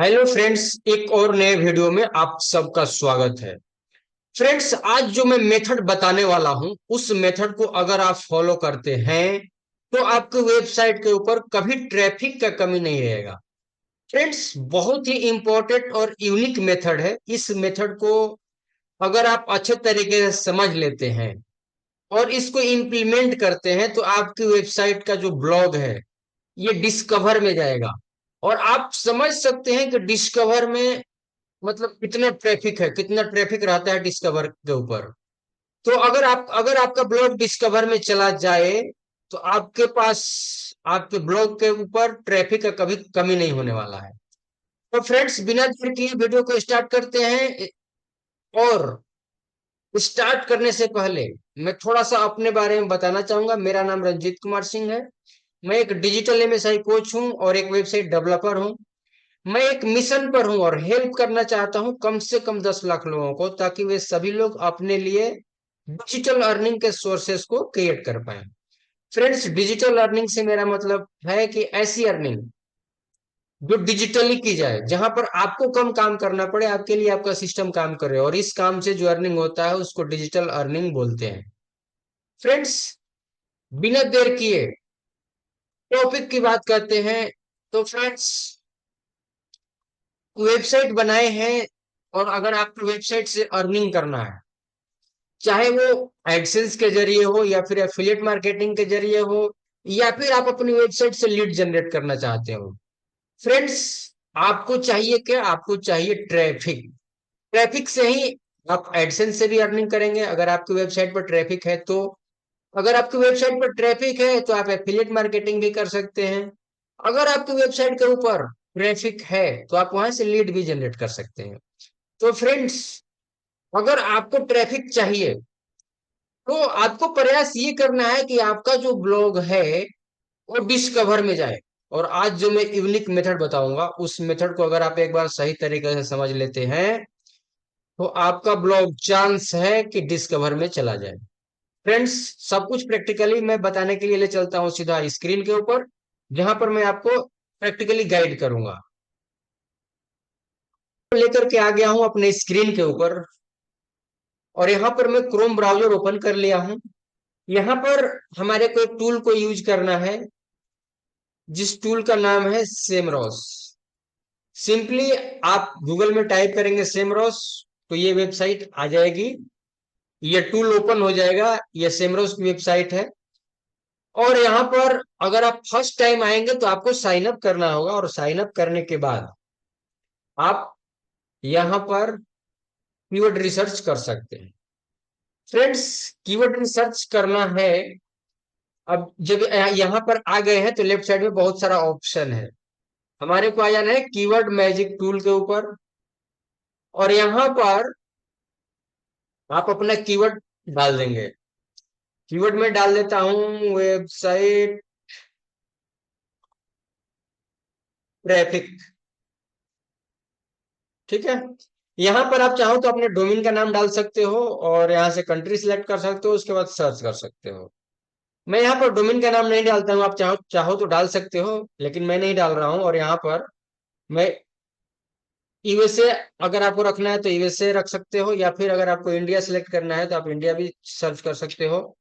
Hello friends, एक और नए वीडियो में आप सबका स्वागत है। फ्रेंड्स, आज जो मैं मेथड बताने वाला हूं उस मेथड को अगर आप फॉलो करते हैं तो आपके वेबसाइट के ऊपर कभी ट्रैफिक का कमी नहीं रहेगा। फ्रेंड्स, बहुत ही इंपॉर्टेंट और यूनिक मेथड है। इस मेथड को अगर आप अच्छे तरीके से समझ लेते हैं और इसको इम्प्लीमेंट करते हैं तो आपकी वेबसाइट का जो ब्लॉग है ये डिस्कवर में जाएगा। और आप समझ सकते हैं कि डिस्कवर में मतलब कितना ट्रैफिक है, कितना ट्रैफिक रहता है डिस्कवर के ऊपर। तो अगर आपका ब्लॉग डिस्कवर में चला जाए तो आपके पास आपके ब्लॉग के ऊपर ट्रैफिक का कभी कमी नहीं होने वाला है। तो फ्रेंड्स, बिना देर किए वीडियो को स्टार्ट करते हैं। और स्टार्ट करने से पहले मैं थोड़ा सा अपने बारे में बताना चाहूंगा। मेरा नाम रंजीत कुमार सिंह है। मैं एक डिजिटल एमएसआई कोच हूं और एक वेबसाइट डेवलपर हूं। मैं एक मिशन पर हूं और हेल्प करना चाहता हूं कम से कम 10 लाख लोगों को, ताकि वे सभी लोग अपने लिए डिजिटल अर्निंग के सोर्सेस को क्रिएट कर पाए। फ्रेंड्स, डिजिटल अर्निंग से मेरा मतलब है कि ऐसी अर्निंग जो डिजिटली की जाए, जहां पर आपको कम काम करना पड़े, आपके लिए आपका सिस्टम काम करे, और इस काम से जो अर्निंग होता है उसको डिजिटल अर्निंग बोलते हैं। फ्रेंड्स, बिना देर किए टॉपिक की बात करते हैं। तो फ्रेंड्स, वेबसाइट बनाए हैं और अगर आपको वेबसाइट से अर्निंग करना है, चाहे वो एडसेंस के जरिए हो या फिर एफिलिएट मार्केटिंग के जरिए हो, या फिर आप अपनी वेबसाइट से लीड जनरेट करना चाहते हो, फ्रेंड्स, आपको चाहिए क्या? आपको चाहिए ट्रैफिक। ट्रैफिक से ही आप एडसेंस से भी अर्निंग करेंगे अगर आपकी वेबसाइट पर ट्रैफिक है तो। अगर आपकी वेबसाइट पर ट्रैफिक है तो आप एफिलिएट मार्केटिंग भी कर सकते हैं। अगर आपकी वेबसाइट के ऊपर ट्रैफिक है तो आप वहां से लीड भी जनरेट कर सकते हैं। तो फ्रेंड्स, अगर आपको ट्रैफिक चाहिए तो आपको प्रयास ये करना है कि आपका जो ब्लॉग है वो डिस्कवर में जाए। और आज जो मैं यूनिक मेथड बताऊंगा उस मेथड को अगर आप एक बार सही तरीके से समझ लेते हैं तो आपका ब्लॉग चांस है कि डिस्कवर में चला जाए। फ्रेंड्स, सब कुछ प्रैक्टिकली मैं बताने के लिए ले चलता हूँ सीधा स्क्रीन के ऊपर, जहां पर मैं आपको प्रैक्टिकली गाइड करूंगा। तो लेकर के आ गया हूं अपने स्क्रीन के ऊपर और यहाँ पर मैं क्रोम ब्राउजर ओपन कर लिया हूं। यहाँ पर हमारे को एक टूल को यूज करना है जिस टूल का नाम है सेमरॉस। सिंपली आप गूगल में टाइप करेंगे सेमरॉस तो ये वेबसाइट आ जाएगी। ये टूल ओपन हो जाएगा। ये सेमरॉस की वेबसाइट है। और यहाँ पर अगर आप फर्स्ट टाइम आएंगे तो आपको साइन अप करना होगा, और साइन अप करने के बाद आप यहाँ पर कीवर्ड रिसर्च कर सकते हैं। फ्रेंड्स, कीवर्ड रिसर्च करना है। अब जब यहाँ पर आ गए हैं तो लेफ्ट साइड में बहुत सारा ऑप्शन है। हमारे को आ जाना है कीवर्ड मैजिक टूल के ऊपर, और यहाँ पर आप अपना कीवर्ड डाल देंगे। कीवर्ड में डाल देता हूं वेबसाइट ट्रैफिक। ठीक है। यहाँ पर आप चाहो तो अपने डोमेन का नाम डाल सकते हो और यहाँ से कंट्री सिलेक्ट कर सकते हो, उसके बाद सर्च कर सकते हो। मैं यहाँ पर डोमेन का नाम नहीं डालता हूँ। आप चाहो चाहो तो डाल सकते हो, लेकिन मैं नहीं डाल रहा हूँ। और यहाँ पर मैं यूएसए, अगर आपको रखना है तो यूएसए रख सकते हो, या फिर अगर आपको इंडिया सिलेक्ट करना है तो आप इंडिया भी सर्च कर सकते हो।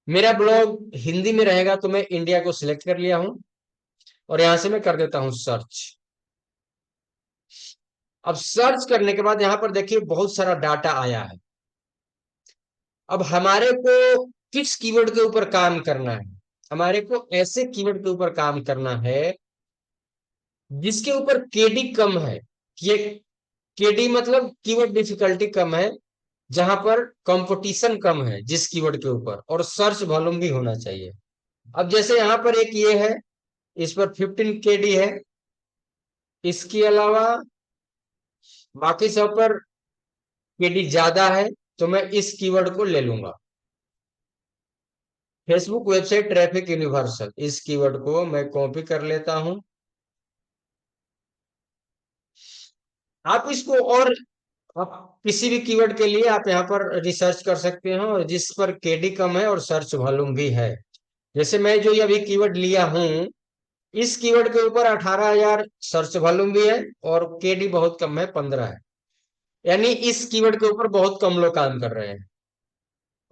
मेरा ब्लॉग हिंदी में रहेगा तो मैं इंडिया को सिलेक्ट कर लिया हूँ और यहाँ से मैं कर देता हूँ सर्च। अब सर्च करने के बाद यहाँ पर देखिए बहुत सारा डाटा आया है। अब हमारे को किस कीवर्ड के ऊपर काम करना है? हमारे को ऐसे कीवर्ड के ऊपर काम करना है जिसके ऊपर केडी कम है। ये केडी मतलब कीवर्ड डिफिकल्टी कम है, जहां पर कंपटीशन कम है जिस कीवर्ड के ऊपर, और सर्च वॉल्यूम भी होना चाहिए। अब जैसे यहाँ पर एक ये है, इस पर 15 केडी है। इसके अलावा बाकी सब पर केडी ज्यादा है, तो मैं इस कीवर्ड को ले लूंगा। फेसबुक वेबसाइट ट्रैफिक यूनिवर्सल, इस कीवर्ड को मैं कॉपी कर लेता हूं। आप इसको और आप किसी भी कीवर्ड के लिए आप यहाँ पर रिसर्च कर सकते हो और जिस पर केडी कम है और सर्च वॉल्यूम भी है। जैसे मैं जो ये अभी कीवर्ड लिया हूँ इस कीवर्ड के ऊपर 18,000 सर्च वॉल्यूम भी है और केडी बहुत कम है, 15 है। यानी इस कीवर्ड के ऊपर बहुत कम लोग काम कर रहे हैं।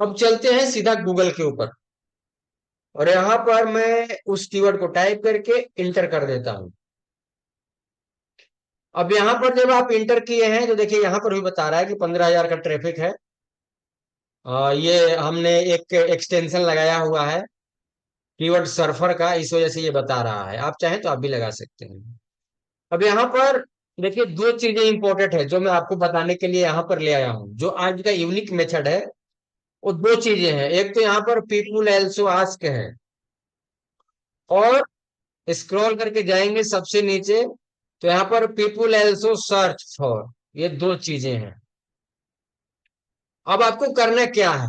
अब चलते हैं सीधा गूगल के ऊपर, और यहां पर मैं उस कीवर्ड को टाइप करके इंटर कर देता हूं। अब यहां पर जब आप इंटर किए हैं तो देखिए यहां पर भी बता रहा है कि 15,000 का ट्रैफिक है। ये हमने एक एक्सटेंशन लगाया हुआ है कीवर्ड सर्फर का, इस वजह से ये बता रहा है। आप चाहें तो आप भी लगा सकते हैं। अब यहाँ पर देखिए दो चीजें इंपॉर्टेंट है जो मैं आपको बताने के लिए यहाँ पर ले आया हूँ, जो आज का यूनिक मेथड है। वो दो चीजें हैं, एक तो यहाँ पर पीपुल एल्सो आस्क है, और स्क्रॉल करके जाएंगे सबसे नीचे तो यहाँ पर पीपुल एल्सो सर्च फॉर, ये दो चीजें हैं। अब आपको करना क्या है?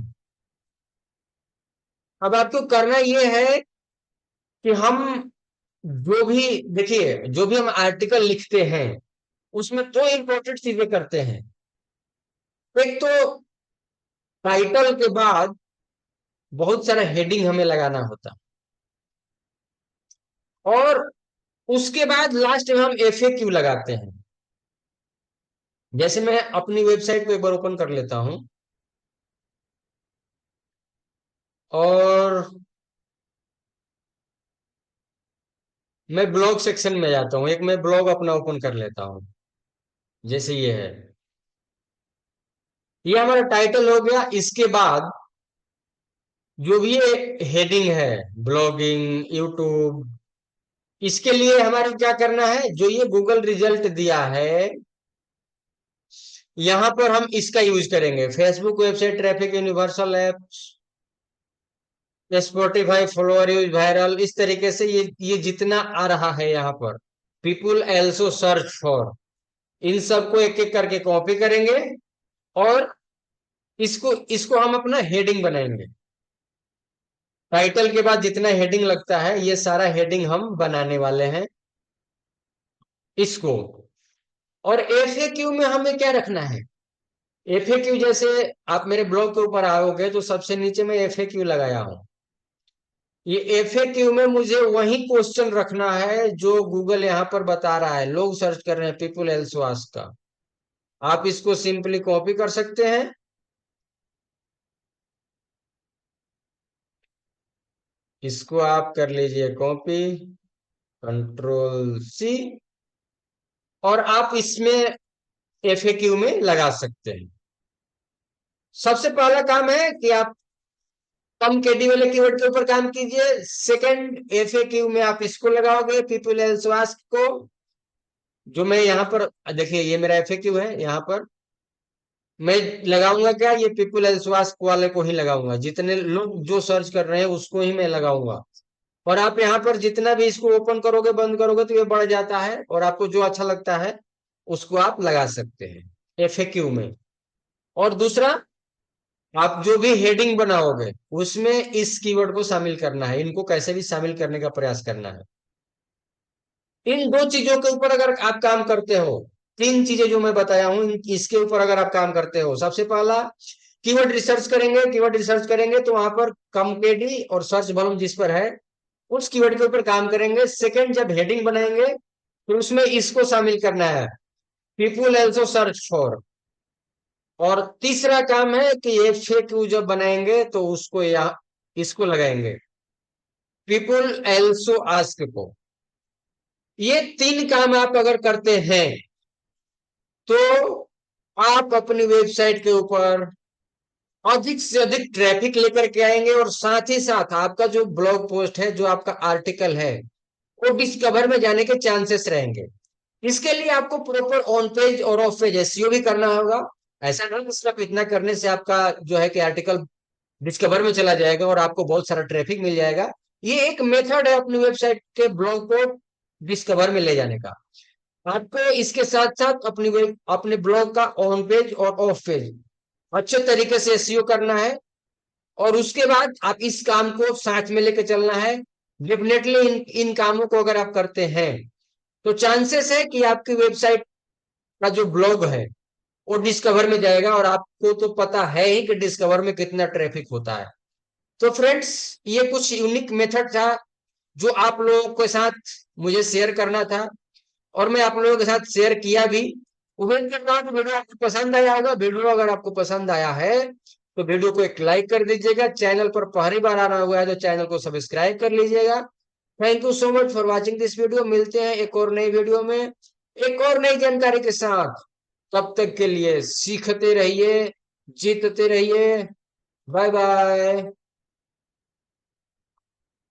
अब आपको करना ये है कि हम जो भी, देखिए जो भी हम आर्टिकल लिखते हैं उसमें दो इंपॉर्टेंट चीजें करते हैं। एक तो टाइटल के बाद बहुत सारा हेडिंग हमें लगाना होता, और उसके बाद लास्ट में हम एफएक्यू लगाते हैं। जैसे मैं अपनी वेबसाइट को एक बार ओपन कर लेता हूं, और मैं ब्लॉग सेक्शन में जाता हूं। एक मैं ब्लॉग अपना ओपन कर लेता हूं, जैसे ये है। ये हमारा टाइटल हो गया। इसके बाद जो भी ये हेडिंग है, ब्लॉगिंग, यूट्यूब, इसके लिए हमारा क्या करना है, जो ये गूगल रिजल्ट दिया है यहां पर हम इसका यूज करेंगे। Facebook website traffic, universal app, Spotify, follower use, viral, इस तरीके से ये जितना आ रहा है यहाँ पर, पीपुल एल्सो सर्च फॉर, इन सबको एक एक करके कॉपी करेंगे, और इसको इसको हम अपना हेडिंग बनाएंगे। टाइटल के बाद जितना हेडिंग लगता है ये सारा हेडिंग हम बनाने वाले हैं इसको। और एफएक्यू में हमें क्या रखना है? एफएक्यू जैसे आप मेरे ब्लॉग के ऊपर आओगे तो सबसे नीचे मैं एफएक्यू लगाया हूं। ये एफएक्यू में मुझे वही क्वेश्चन रखना है जो गूगल यहाँ पर बता रहा है, लोग सर्च कर रहे हैं पीपुल एल्सो आस्क का। आप इसको सिंपली कॉपी कर सकते हैं, इसको आप कर लीजिए कॉपी, कंट्रोल C, और आप इसमें एफएक्यू में लगा सकते हैं। सबसे पहला काम है कि आप कम केडी वाले कीवर्ड के ऊपर काम कीजिए। सेकंड, एफएक्यू में आप इसको लगाओगे, पीपल एल्सो आस्क को, जो मैं यहाँ पर, देखिए ये मेरा एफएक्यू है, यहाँ पर मैं लगाऊंगा क्या, ये पीपल एल्सो आस्क वाले को ही लगाऊंगा। जितने लोग जो सर्च कर रहे हैं उसको ही मैं लगाऊंगा। और आप यहाँ पर जितना भी इसको ओपन करोगे बंद करोगे तो ये बढ़ जाता है, और आपको जो अच्छा लगता है उसको आप लगा सकते हैं एफएक्यू में। और दूसरा, आप जो भी हेडिंग बनाओगे उसमें इस कीवर्ड को शामिल करना है, इनको कैसे भी शामिल करने का प्रयास करना है। इन दो चीजों के ऊपर अगर आप काम करते हो, तीन चीजें जो मैं बताया हूं इसके ऊपर अगर आप काम करते हो, सबसे पहला कीवर्ड रिसर्च करेंगे। कीवर्ड रिसर्च करेंगे तो वहां पर कम केडी और सर्च वॉल्यूम जिस पर है उस कीवर्ड के ऊपर काम करेंगे। सेकंड, जब हेडिंग बनाएंगे तो उसमें इसको शामिल करना है, पीपुल एल्सो सर्च फॉर। और तीसरा काम है कि ये फेक जब बनाएंगे तो उसको यहाँ इसको लगाएंगे, पीपुल एल्सो आस्क को। ये तीन काम आप अगर करते हैं तो आप अपनी वेबसाइट के ऊपर अधिक से अधिक ट्रैफिक लेकर के आएंगे, और साथ ही साथ आपका जो ब्लॉग पोस्ट है, जो आपका आर्टिकल है, वो डिस्कवर में जाने के चांसेस रहेंगे। इसके लिए आपको प्रॉपर ऑन पेज और ऑफ पेज एसईओ भी करना होगा। ऐसा नहीं कि सिर्फ इतना करने से आपका जो है कि आर्टिकल डिस्कवर में चला जाएगा और आपको बहुत सारा ट्रैफिक मिल जाएगा। ये एक मेथड है अपनी वेबसाइट के ब्लॉग को डिस्कवर में ले जाने का। आपको इसके साथ साथ अपने ब्लॉग का ऑन पेज और ऑफ पेज अच्छे तरीके से एसईओ करना है, और उसके बाद आप इस काम को साथ में लेके चलना है। डेफिनेटली इन कामों को अगर आप करते हैं तो चांसेस है कि आपकी वेबसाइट का जो ब्लॉग है वो डिस्कवर में जाएगा, और आपको तो पता है ही कि डिस्कवर में कितना ट्रैफिक होता है। तो फ्रेंड्स, ये कुछ यूनिक मेथड था जो आप लोगों के साथ मुझे शेयर करना था, और मैं आप लोगों के साथ शेयर किया भी। उम्मीद करता हूँ कि वीडियो आपको पसंद आया होगा। वीडियो अगर आपको पसंद आया है तो वीडियो को एक लाइक कर दीजिएगा। चैनल पर पहली बार आना हुआ है तो चैनल को सब्सक्राइब कर लीजिएगा। Thank you so much for watching this video. मिलते हैं एक और नई वीडियो में एक और नई जानकारी के साथ। तब तक के लिए सीखते रहिए, जीतते रहिए। Bye bye.